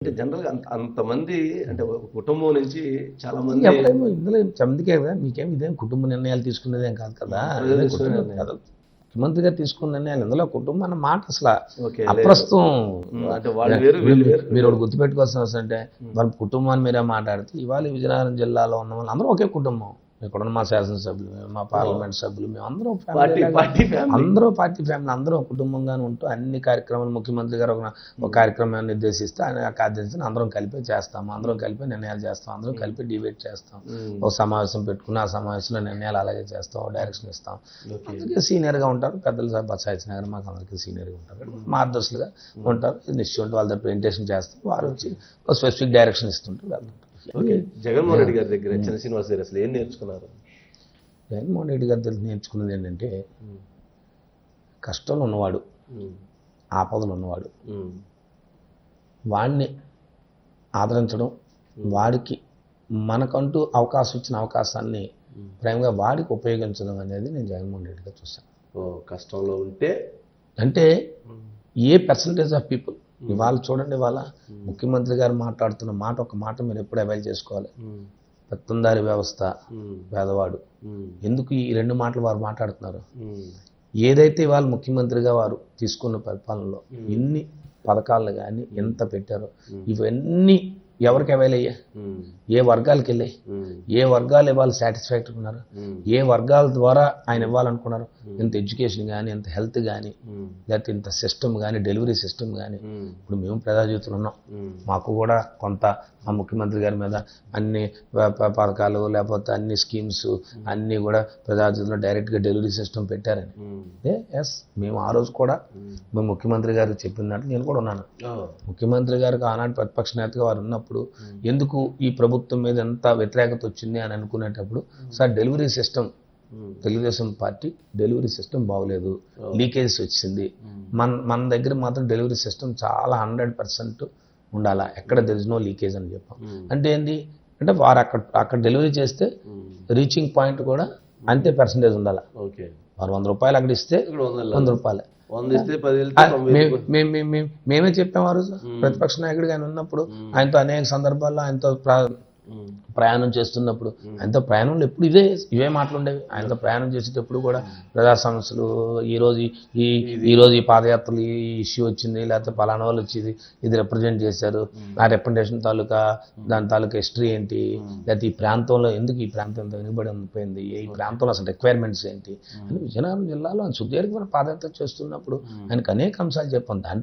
అంటే జనరల్‌గా అంతమంది అంటే ఒక కుటుంబం నుంచి చాలా మంది ఎవరేమో ఇందులో అందుకే కదా మీకేం ఇదేం కుటుంబ నిర్ణయాలు తీసుకునేదేం కాదు కదా. ప్రజలు ఇదే తీసుకునే కుటుంబం నిర్ణయం. కదా. ముఖ్యమంత్రి గారు తీసుకున్న నిర్ణయాలు ఇందులో కుటుంబం అన్న మాట అసలు ఓకే. లేదు. అప్రస్తుతం. అంటే వాళ్ళు వేరు, వీళ్ళు వేరు. మీరు ఒకటి గుర్తుపెట్టుకోవాల్సిన అవసరం అంటే వాళ్ళ కుటుంబాన్ని మీరే మాట్లాడితే ఇవాళ విజయనగరం జిల్లాలో ఉన్న వాళ్ళు అందరూ ఒకే కుటుంబం. ఇక్కడున్న మా శాసనసభ్యులు, మా పార్లమెంట్ సభ్యులు, మేము అందరం పార్టీ ఫ్యామిలీ, ఫ్యామిలీ. అందరూ పార్టీ ఫ్యామిలీ, అందరూ కుటుంబంగానే ఉంటూ అన్ని కార్యక్రమాలు ముఖ్యమంత్రి గారు ఒక కార్యక్రమాన్ని నిర్దేశిస్తే ఆ కార్యదర్శిని అందరం కలిపి చేస్తాము, అందరం కలిపి నిర్ణయాలు చేస్తాం, అందరం కలిపి డిబేట్ చేస్తాం, ఒక సమావేశం పెట్టుకుని ఆ సమావేశంలో నిర్ణయాలు అలాగే చేస్తాం, డైరెక్షన్ ఇస్తాం. అందుకే సీనియర్గా ఉంటారు పెద్దలు. సార్ బత్సాయిచిన గారు మాకు అందరికీ సీనియర్గా ఉంటారు, మార్గదర్శులుగా ఉంటారు. నిశ్చయం వాళ్ళ దగ్గర ప్రెజెంటేషన్ చేస్తాం, వారు వచ్చి ఒక స్పెసిఫిక్ డైరెక్షన్ ఇస్తుంటారు వెళ్తుంటారు. ఓకే. జగన్మోహన్ రెడ్డి గారి దగ్గర చిన్న శ్రీనివాస్ గారు అసలు ఏం నేర్చుకున్నారు? జగన్మోహన్ రెడ్డి గారి దగ్గర నేర్చుకున్నది ఏంటంటే కష్టంలో ఉన్నవాడు, ఆపదలు ఉన్నవాడు, వాడిని ఆదరించడం, వాడికి మనకంటూ అవకాశం ఇచ్చిన అవకాశాన్ని ప్రేమగా వాడికి ఉపయోగించడం అనేది నేను జగన్మోహన్ రెడ్డి గారు చూశాను. కష్టంలో ఉంటే అంటే ఏ పర్సంటేజ్ ఆఫ్ పీపుల్ ఇవాళ చూడండి, ఇవాళ ముఖ్యమంత్రి గారు మాట్లాడుతున్న మాట ఒక మాట మీరు ఎప్పుడు అవైల్ చేసుకోవాలి. పెత్తందారి వ్యవస్థ, పేదవాడు, ఎందుకు ఈ రెండు మాటలు వారు మాట్లాడుతున్నారు? ఏదైతే ఇవాళ ముఖ్యమంత్రిగా వారు తీసుకున్న పరిపాలనలో ఎన్ని పథకాలను కానీ ఎంత పెట్టారో ఇవన్నీ ఎవరికి అవైల్ అయ్యాయి? ఏ వర్గాలకు వెళ్ళాయి? ఏ వర్గాలు ఇవాళ సాటిస్ఫాక్టరీ ఉన్నారు? ఏ వర్గాల ద్వారా ఆయన ఇవ్వాలనుకున్నారు? ఇంత ఎడ్యుకేషన్ కానీ, ఇంత హెల్త్ కానీ, లేకపోతే ఇంత సిస్టమ్ కానీ, డెలివరీ సిస్టమ్ కానీ. ఇప్పుడు మేము ప్రజాజీవితంలో ఉన్నాం, మాకు కూడా కొంత ఆ ముఖ్యమంత్రి గారి మీద అన్ని పథకాలు లేకపోతే అన్ని స్కీమ్స్ అన్నీ కూడా ప్రజాజీవితంలో డైరెక్ట్గా డెలివరీ సిస్టమ్ పెట్టారని. ఎస్, మేము ఆ రోజు కూడా మేము ముఖ్యమంత్రి గారు చెప్పినట్టు నేను కూడా ఉన్నాను. ముఖ్యమంత్రి గారికి ఆనాటి ప్రతిపక్ష నేతగా వారు ఉన్నప్పుడు ఎందుకు ఈ ప్రభుత్వం మీద ఎంత వ్యతిరేకత వచ్చింది అని అనుకునేటప్పుడు, sir delivery system, Telugu Desam party delivery system బాగోలేదు, లీకేజ్ వచ్చింది, మన దగ్గర మాత్రం డెలివరీ సిస్టమ్ చాలా 100% ఉండాలా, ఎక్కడ దెర్ ఇస్ నో లీకేజ్ అని చెప్పాం. అంటే ఏంటి అంటే వారు అక్కడ డెలివరీ చేస్తే రీచింగ్ పాయింట్ కూడా అంతే పర్సంటేజ్ ఉండాలి. వారు 100 రూపాయలు అక్కడ ఇస్తే 100 రూపాయలు మేమే చెప్పాం ఆ రోజు. ప్రతిపక్ష నాయకుడిగా ఆయన ఉన్నప్పుడు ఆయనతో అనేక సందర్భాల్లో ఆయనతో ప్రయాణం చేస్తున్నప్పుడు ఆయనతో ప్రయాణంలో ఎప్పుడు ఇవే మాటలు ఉండేవి. ఆయనతో ప్రయాణం చేసేటప్పుడు కూడా ప్రజా సమస్యలు, ఈరోజు ఈ పాదయాత్రలు ఈ ఇష్యూ వచ్చింది, లేకపోతే పలానా వాళ్ళు వచ్చి ఇది రిప్రజెంట్ చేశారు, ఆ రిప్రజెంటేషన్ తాలూకా దాని తాలూకా హిస్టరీ ఏంటి, లేకపోతే ఈ ప్రాంతంలో ఎందుకు ఈ ప్రాంతం ఎంత వెనుకబడి ఉండిపోయింది, ఈ ప్రాంతంలో అసలు రిక్వైర్మెంట్స్ ఏంటి అని విజయనగరం జిల్లాలో ఆయన సుదీర్ఘమైన పాదయాత్ర చేస్తున్నప్పుడు ఆయనకు అనేక అంశాలు చెప్పాం. దాంట్లో